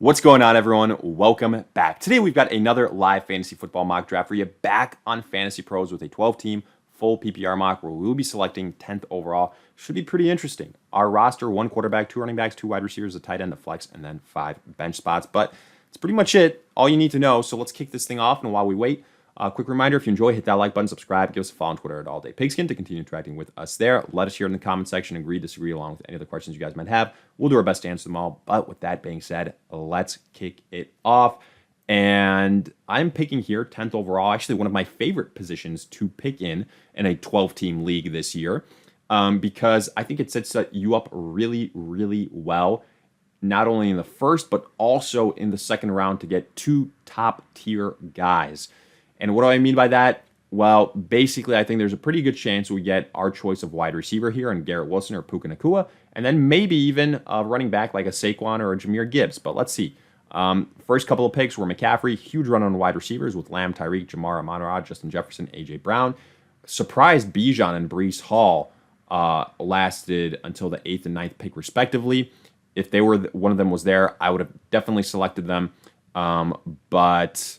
What's going on, everyone? Welcome back. Today, we've got another live fantasy football mock draft for you back on Fantasy Pros with a 12-team full PPR mock where we will be selecting 10th overall. Should be pretty interesting. Our roster, 1 quarterback, 2 running backs, 2 wide receivers, a tight end, a flex, and then 5 bench spots. But it's pretty much it. All you need to know. So let's kick this thing off. And while we wait, a quick reminder, if you enjoy, hit that like button, subscribe, give us a follow on Twitter at All Day Pigskin to continue interacting with us there. Let us hear in the comment section, agree, disagree, along with any other questions you guys might have. We'll do our best to answer them all. But with that being said, let's kick it off. And I'm picking here 10th overall, actually one of my favorite positions to pick in a 12-team league this year, because I think it sets you up really, really well, not only in the first, but also in the second round to get 2 top-tier guys. And what do I mean by that? Well, basically, I think there's a pretty good chance we get our choice of wide receiver here in Garrett Wilson or Puka Nacua, and then maybe even a running back like a Saquon or a Jahmyr Gibbs. But let's see. First couple of picks were McCaffrey, huge run on wide receivers with Lamb, Tyreek, Jamar, Amon-Ra, Justin Jefferson, A.J. Brown. Surprised Bijan and Breece Hall lasted until the 8th and 9th pick, respectively. If they were one of them was there, I would have definitely selected them. But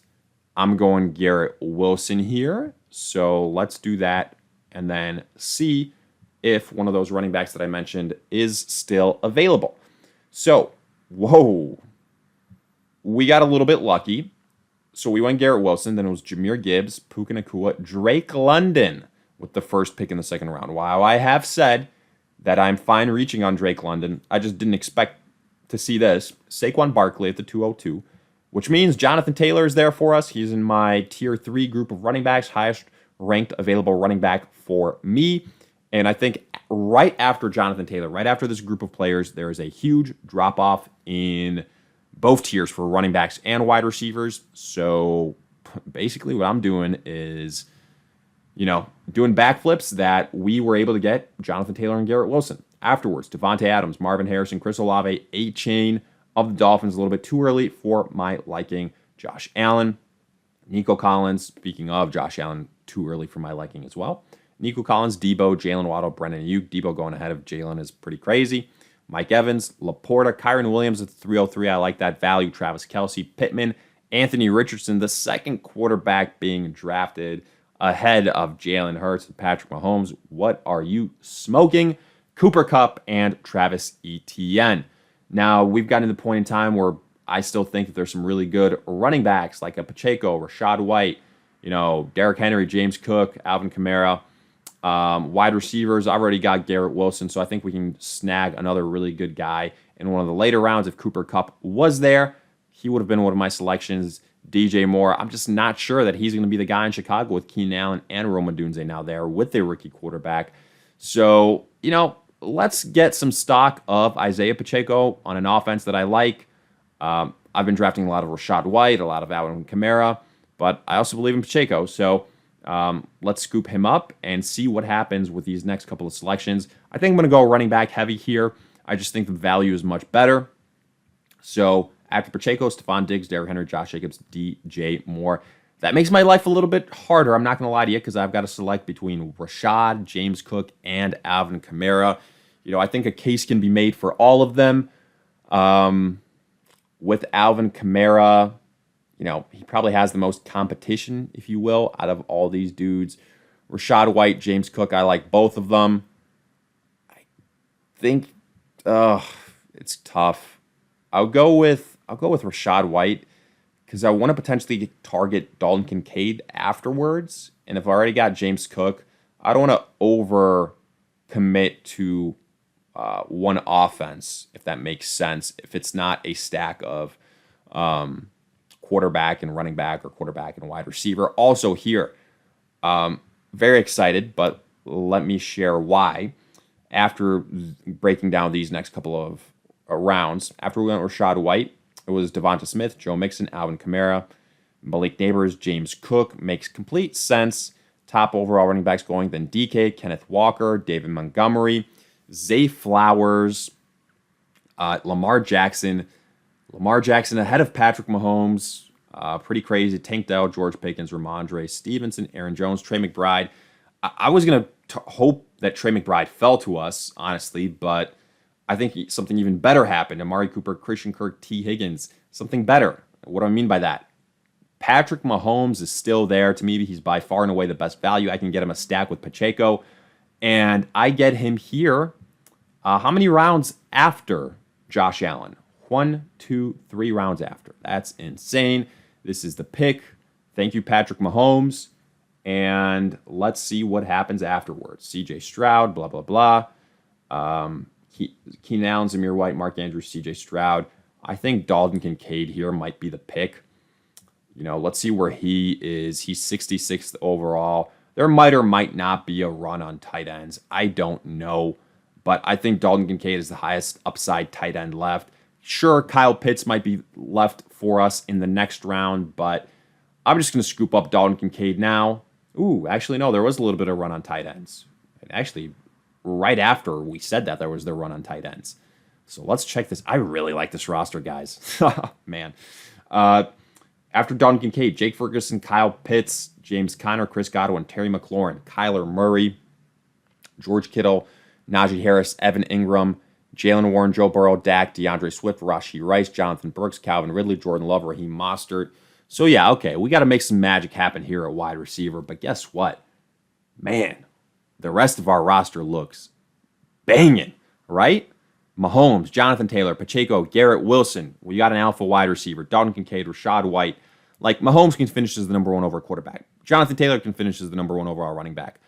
I'm going Garrett Wilson here. So let's do that and then see if one of those running backs that I mentioned is still available. So, whoa. We got a little bit lucky. So we went Garrett Wilson. Then it was Jahmyr Gibbs, Puka Nacua, Drake London with the first pick in the second round. While I have said that I'm fine reaching on Drake London, I just didn't expect to see this. Saquon Barkley at the 202. Which means Jonathan Taylor is there for us. He's in my tier 3 group of running backs, highest ranked available running back for me. And I think right after Jonathan Taylor, right after this group of players, there is a huge drop off in both tiers for running backs and wide receivers. So basically what I'm doing is, doing backflips that we were able to get Jonathan Taylor and Garrett Wilson. Afterwards, Devontae Adams, Marvin Harrison, Chris Olave, 8-chain of the Dolphins, a little bit too early for my liking. Josh Allen, Nico Collins. Speaking of Josh Allen, too early for my liking as well. Nico Collins, Debo, Jalen Waddle, Brennan Ayuk. Debo going ahead of Jalen is pretty crazy. Mike Evans, Laporta, Kyron Williams at 303. I like that value. Travis Kelce, Pittman, Anthony Richardson, the second quarterback being drafted ahead of Jalen Hurts and Patrick Mahomes. What are you smoking? Cooper Kupp and Travis Etienne. Now, we've gotten to the point in time where I still think that there's some really good running backs like a Pacheco, Rashad White, Derrick Henry, James Cook, Alvin Kamara. Wide receivers, I've already got Garrett Wilson, so I think we can snag another really good guy in one of the later rounds. If Cooper Kupp was there, he would have been one of my selections. DJ Moore, I'm just not sure that he's going to be the guy in Chicago with Keenan Allen and Rome Odunze now there with their rookie quarterback. So, let's get some stock of Isaiah Pacheco on an offense that I like. I've been drafting a lot of Rashad White, a lot of Alvin Kamara, but I also believe in Pacheco. So let's scoop him up and see what happens with these next couple of selections. I think I'm going to go running back heavy here. I just think the value is much better. So after Pacheco, Stephon Diggs, Derrick Henry, Josh Jacobs, DJ Moore. That makes my life a little bit harder. I'm not going to lie to you because I've got to select between Rashad, James Cook, and Alvin Kamara. I think a case can be made for all of them. With Alvin Kamara, he probably has the most competition, if you will, out of all these dudes. Rashad White, James Cook, I like both of them. I think it's tough. I'll go with Rashad White because I want to potentially target Dalton Kincaid afterwards. And if I already got James Cook, I don't want to over commit to one offense, if that makes sense, if it's not a stack of quarterback and running back or quarterback and wide receiver. Also here, very excited, but let me share why. After breaking down these next couple of rounds, after we went Rashad White, it was Devonta Smith, Joe Mixon, Alvin Kamara, Malik Neighbors, James Cook. Makes complete sense. Top overall running backs going, then DK, Kenneth Walker, David Montgomery, Zay Flowers, Lamar Jackson. Lamar Jackson ahead of Patrick Mahomes. Pretty crazy. Tank Dell, George Pickens, Ramondre Stevenson, Aaron Jones, Trey McBride. I was going to hope that Trey McBride fell to us, honestly, but I think something even better happened. Amari Cooper, Christian Kirk, T. Higgins, something better. What do I mean by that? Patrick Mahomes is still there. To me, he's by far and away the best value. I can get him a stack with Pacheco, and I get him here. How many rounds after Josh Allen? 1, 2, 3 rounds after. That's insane. This is the pick. Thank you, Patrick Mahomes. And let's see what happens afterwards. CJ Stroud, blah, blah, blah. Keenan Allen, Zamir White, Mark Andrews, CJ Stroud. I think Dalton Kincaid here might be the pick. Let's see where he is. He's 66th overall. There might or might not be a run on tight ends. I don't know. But I think Dalton Kincaid is the highest upside tight end left. Sure, Kyle Pitts might be left for us in the next round, but I'm just going to scoop up Dalton Kincaid now. Ooh, actually, no, there was a little bit of run on tight ends. And actually, right after we said that, there was the run on tight ends. So let's check this. I really like this roster, guys. Man. After Dalton Kincaid, Jake Ferguson, Kyle Pitts, James Conner, Chris Godwin, Terry McLaurin, Kyler Murray, George Kittle, Najee Harris, Evan Ingram, Jalen Warren, Joe Burrow, Dak, DeAndre Swift, Rashee Rice, Jonathan Brooks, Calvin Ridley, Jordan Love, Raheem Mostert. So yeah, okay, we got to make some magic happen here at wide receiver. But guess what? Man, the rest of our roster looks banging, right? Mahomes, Jonathan Taylor, Pacheco, Garrett Wilson. We got an alpha wide receiver. Dalton Kincaid, Rashad White. Like, Mahomes can finish as the number one overall quarterback. Jonathan Taylor can finish as the number one overall running back.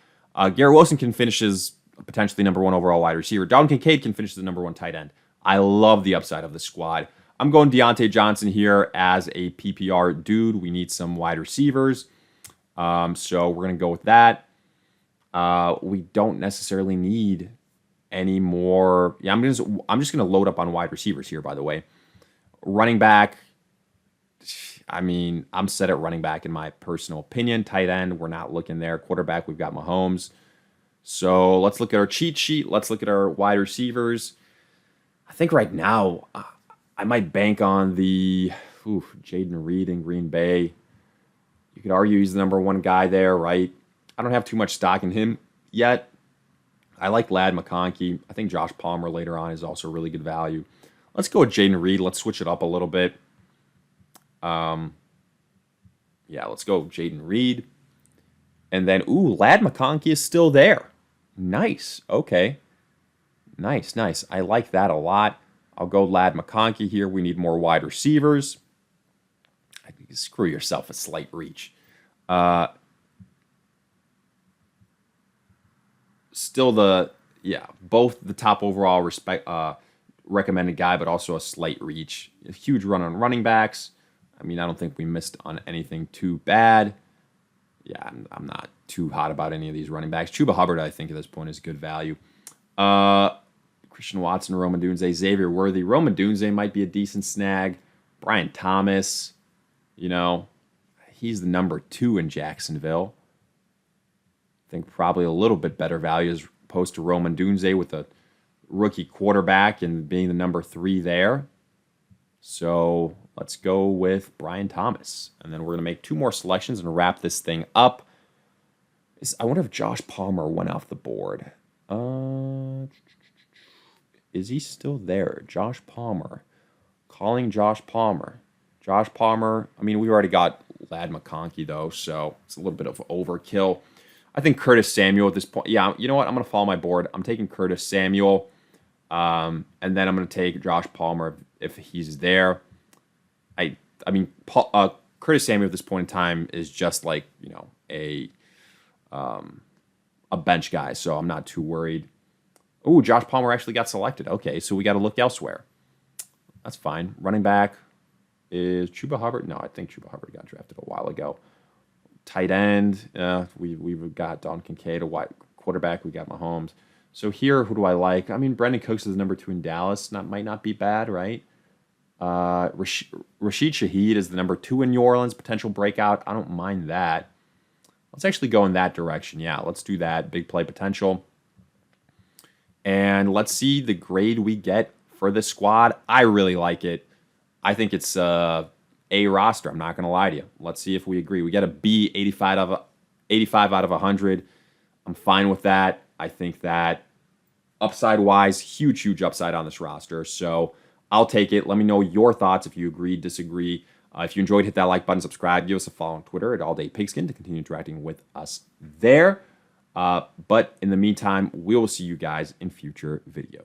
Garrett Wilson can finish as potentially number one overall wide receiver. Dalton Kincaid can finish as the number one tight end. I love the upside of the squad. I'm going Deontay Johnson here as a PPR dude. We need some wide receivers. So we're going to go with that. We don't necessarily need any more. Yeah, I'm just going to load up on wide receivers here, by the way. Running back, I mean, I'm set at running back in my personal opinion. Tight end, we're not looking there. Quarterback, we've got Mahomes. So let's look at our cheat sheet. Let's look at our wide receivers. I think right now I might bank on the Jaden Reed in Green Bay. You could argue he's the number one guy there, right? I don't have too much stock in him yet. I like Ladd McConkey. I think Josh Palmer later on is also really good value. Let's go with Jaden Reed. Let's switch it up a little bit. Yeah, let's go Jaden Reed. And then, Ladd McConkey is still there. Nice. Okay. Nice. I like that a lot. I'll go Ladd McConkey here. We need more wide receivers. I think screw yourself, a slight reach. Still both the top overall recommended guy, but also a slight reach. A huge run on running backs. I mean, I don't think we missed on anything too bad. Yeah, I'm not too hot about any of these running backs. Chuba Hubbard, I think, at this point is good value. Christian Watson, Roman Dunze, Xavier Worthy. Roman Dunze might be a decent snag. Brian Thomas, he's the number 2 in Jacksonville. I think probably a little bit better value as opposed to Roman Dunze with a rookie quarterback and being the number 3 there. So let's go with Brian Thomas. And then we're going to make 2 more selections and wrap this thing up. I wonder if Josh Palmer went off the board. Is he still there? Josh Palmer. Calling Josh Palmer. Josh Palmer, I mean, we already got Ladd McConkey, though, so it's a little bit of overkill. I think Curtis Samuel at this point. Yeah, you know what? I'm going to follow my board. I'm taking Curtis Samuel, and then I'm going to take Josh Palmer if he's there. I mean, Curtis Samuel at this point in time is just like, a bench guy, so I'm not too worried. Oh, Josh Palmer actually got selected. Okay, so we got to look elsewhere. That's fine. Running back is Chuba Hubbard. No, I think Chuba Hubbard got drafted a while ago. Tight end, we've got Dalton Kincaid. A wide quarterback, we got Mahomes. So here, who do I like? I mean, Brandon Cooks is number 2 in Dallas. Might not be bad, right? Rashid Shaheed is the number 2 in New Orleans. Potential breakout. I don't mind that. Let's actually go in that direction. Yeah, let's do that. Big play potential. And let's see the grade we get for this squad. I really like it. I think it's a roster. I'm not going to lie to you. Let's see if we agree. We get a B, 85 out of 100. I'm fine with that. I think that upside-wise, huge upside on this roster. So I'll take it. Let me know your thoughts if you agree, disagree. If you enjoyed, hit that like button, subscribe, give us a follow on Twitter at All Day Pigskin to continue interacting with us there. But in the meantime, we will see you guys in future videos.